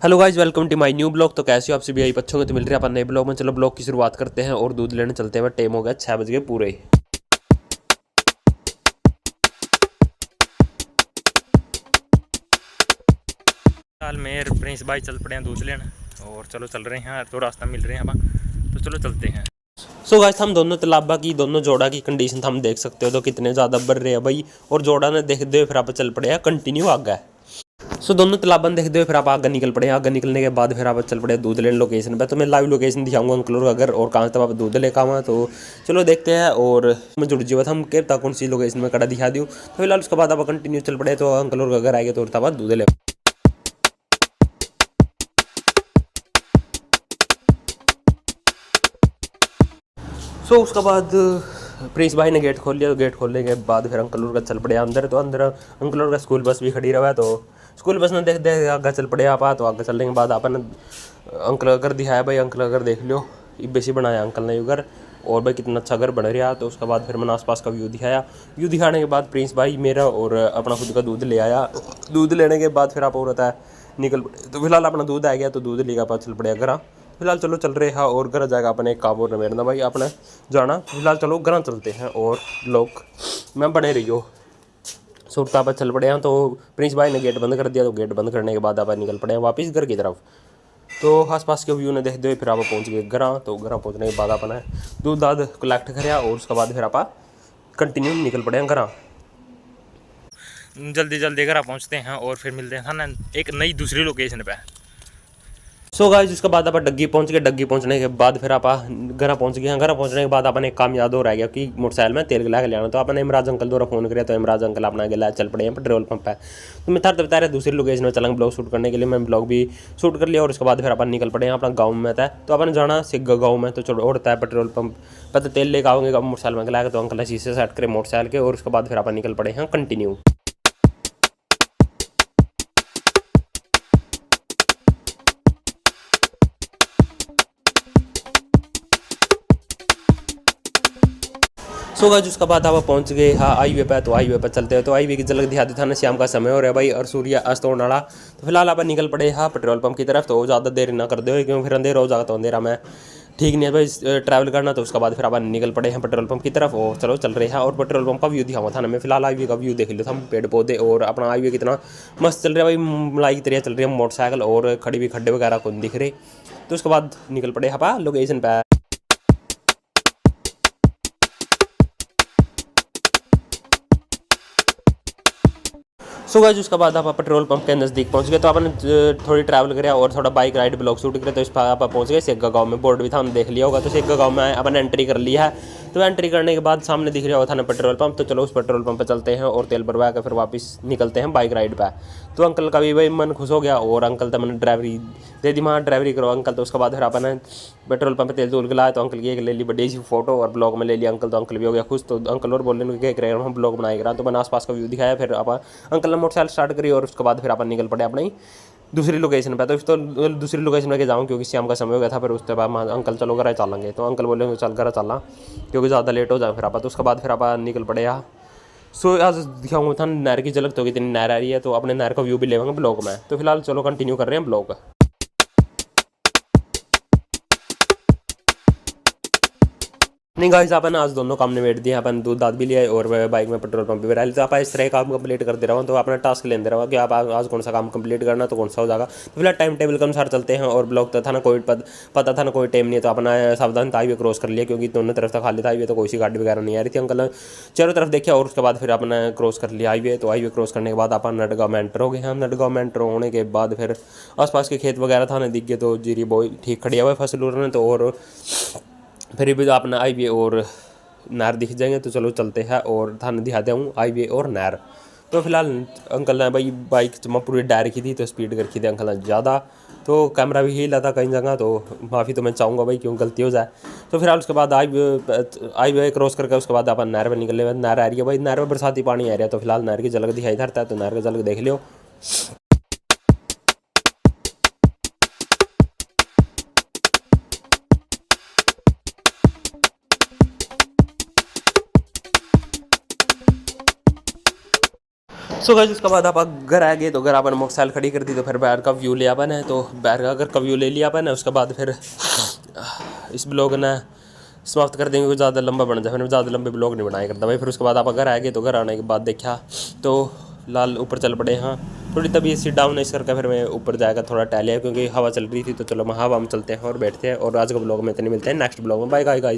Hello guys, welcome to my new blog. तो कैसे हो आप सभी? अच्छे होंगे तो मिल रहे हैं अपन नए ब्लॉग में। चलो ब्लॉग की शुरुआत करते हैं और दूध लेने चलते हैं। टाइम हो गया 6 बज गए पूरे। साल में प्रिंस भाई चल पड़े हैं दूध लेने और चलो चल रहे हैं, तो रास्ता मिल रहे हैं अब, तो चलो चलते हैं। सो गाइस, हम दोनों तालाबा की दोनों जोड़ा की कंडीशन हम देख सकते हो तो कितने ज़्यादा बढ़ रहे हैं भाई। और जोड़ा ने देखते हुए फिर आप चल पड़े हैं कंटिन्यू आगे। सो दोनों तालाबा ने देखते हुए फिर आप आगे निकल पड़े। आगे निकलने के बाद फिर आप चल पड़े दूध लेने लोकेशन पे। तो मैं लाइव लोकेशन दिखाऊंगा अंकल और अगर और कहाँ तक आप दूध लेकर आऊँ तो चलो देखते हैं। और मैं जुड़ जाऊँ हम के तक कौन सी लोकेशन में कड़ा दिखा दूँ। तो फिलहाल उसके बाद आप कंटिन्यू चल पड़े। तो अंकल और अगर आएंगे तो तब दूध ले। सो उसके बाद प्रिंस भाई ने गेट खोल लिया। तो गेट खोलने के बाद फिर अंकल और का चल पड़े अंदर। तो अंदर अंकल और का स्कूल बस भी खड़ी रहा है। तो स्कूल बस ने देख देख आगे चल पड़े आप। तो आगे चलने के बाद अपन अंकल का घर दिखाया भाई। अंकल का घर देख लो, बेसी बनाया अंकल ने घर। और भाई कितना अच्छा घर बन रहा। तो उसके बाद फिर मैंने आसपास का व्यू दिखाया। व्यू दिखाने के बाद प्रिंस भाई मेरा और अपना खुद का दूध ले आया। दूध लेने के बाद फिर आप और होता है निकल पड़े। तो फिलहाल अपना दूध आ गया तो दूध लेकर आप चल पड़े घर। फिलहाल चलो चल रहे हैं और घर जाएगा अपने एक काम और नमेरना भाई अपने जाना। फिलहाल चलो घर चलते हैं और लोग मैं बने रही हो सुरता पर चल पड़े हैं। तो प्रिंस भाई ने गेट बंद कर दिया। तो गेट बंद करने के बाद आप निकल पड़े हैं वापस घर की तरफ। तो आसपास के व्यू ने देखते हुए फिर आप पहुंच गए घर। तो घर पहुंचने के बाद अपने दूध दाद कलेक्ट कराया और उसके बाद फिर आप कंटिन्यू निकल पड़े हैं घर। जल्दी जल्दी घर पहुंचते हैं और फिर मिलते हैं ना एक नई दूसरी लोकेशन पे। सो गाइस, उसके बाद आप डग्गी पहुंच गए। डग्गी पहुंचने के बाद फिर आप घर पहुंच गए हैं। घर पहुंचने के बाद अपने एक काम याद हो रहा है कि मोटरसाइकिल में तेल गिला के लेना। तो आपने इमराज अंकल द्वारा फोन किया। तो इमराज अंकल अपना गिला चल पड़े हैं पेट्रोल पंप पे। तो मैं था बता रहे दूसरी लोकेशन में चलेंगे ब्लॉग शूट करने के लिए। मैं ब्लॉग भी शूट कर लिया और उसके बाद फिर अपन निकल पड़े हैं अपना गाँव में था। तो अपन जाना सिग्गा गाँव में। तो चलो होता है पेट्रोल पंप पर तो तेल लेकर आओगे मोटरसाइकिल में गिला के। तो अंकल ने शीशे सेट करे मोटरसाइकिल के और उसके बाद फिर अपन निकल पड़े हैं कंटिन्यू। सो गाइस, उसके बाद आप पहुंच गए हाँ हाईवे पे। तो हाईवे पे चलते हैं। तो हाईवे की झलक दिखा देता ना, शाम का समय हो रहा है भाई और सूर्य अस्त होने वाला। तो फिलहाल आप निकल पड़े हाँ पेट्रोल पंप की तरफ। तो ज़्यादा देर ना कर दो क्योंकि फिर अंधेरा हो जाता। तो अंधेरा में ठीक नहीं है भाई ट्रैवल करना। तो उसके बाद फिर आप निकल पड़े हैं पेट्रोल पंप की तरफ और चलो चल रहे हैं। और पेट्रोल पंप का व्यू दिखाऊंगा था ना मैं। फिलहाल हाईवे का व्यू देख लो हम पेड़ पौधे और अपना हाईवे कितना मस्त चल रहा है भाई। मलाई की तरह चल रही है मोटरसाइकिल और खड़ी हुई खड्डे वगैरह को दिख रहे। तो उसके बाद निकल पड़े हाँ लोकेशन पे। सो गाइस, उसके बाद आप पेट्रोल पंप के नज़दीक पहुंच गए। तो आपने थोड़ी ट्रैवल किया और थोड़ा बाइक राइड ब्लॉग शूट किया। तो इस पर आप पहुंच गए सेग्गा गांव में। बोर्ड भी था हमने देख लिया होगा। तो सेग्गा गांव में आपने एंट्री कर लिया है। तो एंट्री करने के बाद सामने दिख रहा होता है ना पेट्रोल पंप। तो चलो उस पेट्रोल पंप पर चलते हैं और तेल भरवा कर फिर वापस निकलते हैं बाइक राइड पर। तो अंकल का भी भाई मन खुश हो गया और अंकल तो मैंने ड्राइवरी दे दी वहाँ ड्राइवरी करो अंकल। तो उसके बाद फिर आपने पेट्रोल पंप पर तेल तूल गलाया। तो अंकल की एक ले ली बड़ी सी फोटो और ब्लॉग में ले लिया अंकल। तो अंकल भी हो गया खुश। तो अंकल और बोलने के क्या हम ब्लॉग बनाएगा। तो मैंने आसपास का व्यू दिखाया। फिर आप अंकल ने मोटरसाइकिल स्टार्ट करी और उसके बाद फिर अपन निकल पड़े अपनी दूसरी लोकेशन पे। तो दूसरी लोकेशन पे जाऊँ क्योंकि शाम का समय हो गया था। फिर उसके बाद अंकल चलो घर चलेंगे। तो अंकल बोले चल घर चलना क्योंकि ज़्यादा लेट हो जाए फिर आप। तो उसके बाद फिर आप निकल पड़े यहाँ। सो आज दिखाऊंगा था नहर की झलक। तो कितनी नहर आ रही है तो अपने नहर का व्यू भी लेंगे ब्लॉग में। तो फिलहाल चलो कंटिन्यू कर रहे हैं ब्लॉग। नहीं गाइस, अपन आज दोनों काम निबेट दिए। अपन दूध दाद भी लिया और बाइक में पेट्रोल पंप भी डाली। तो आप इस तरह काम कंप्लीट करते रहो। तो अपना टास्क लेते रहो कि आप आज कौन सा काम कंप्लीट करना तो कौन सा हो जाएगा। तो फिलहाल टाइम टेबल के अनुसार चलते हैं। और ब्लॉक तो था ना कोई पता था ना कोई टाइम नहीं है। तो अपना सावधान था हाईवे क्रॉस कर लिया क्योंकि दोनों तरफ था खाली था हाईवे। तो कोई सी गाड़ी वगैरह नहीं आ रही थी। अंकल ने चारों तरफ देखा और उसके बाद फिर अपना क्रॉस कर लिया हाईवे। तो हाईवे क्रॉस करने के बाद अपन नटगांव में एंटर हो गए हैं। नटगांव में एंटर होने के बाद फिर आसपास के खेत वगैरह था ना दिख गए। तो जीरी बो ठीक खड़ी हुआ है फसल उड़ने। तो और फिर भी अपना हाईवे और नहर दिख जाएंगे। तो चलो चलते हैं और थाने दिखाते हूँ हाईवे और नहर। तो फिलहाल अंकल ने भाई बाइक जमा पूरी डायर की थी तो स्पीड कर रखी थी अंकल ने ज़्यादा। तो कैमरा भी हिला था कहीं जगह। तो माफ़ी तो मैं चाहूँगा भाई क्यों गलती हो जाए। तो फिलहाल उसके बाद हाईवे क्रॉस करके उसके बाद अपन नहर में निकले। नहर आ रही है भाई, नहर में बरसाती पानी आ रहा है। तो फिलहाल नहर की झलक दिखाई धरता है। तो नहर की झलक देख लियो। सो गाइस उसके बाद आप घर आ गए तो घर अपन मोटरसाइकिल खड़ी कर दी तो फिर बाहर का व्यू लिया अपन है। तो बाहर का अगर का व्यू ले लिया अपन है उसके बाद फिर इस ब्लॉग ने समाप्त कर देंगे, ज़्यादा लंबा बन जाए, फिर ज़्यादा लंबे ब्लॉग नहीं बनाया करता भाई। फिर उसके बाद आप घर आ गए तो घर आने के बाद देखा तो लाल ऊपर चल पड़े। हाँ थोड़ी तबीयत सी डाउन है इस करके फिर मैं ऊपर जाएगा थोड़ा टहलिया क्योंकि हवा चल रही थी। तो चलो हवा में चलते हैं और बैठते हैं। और आज का ब्लॉग में इतने मिलते हैं नेक्स्ट ब्लॉग में। Bye guys.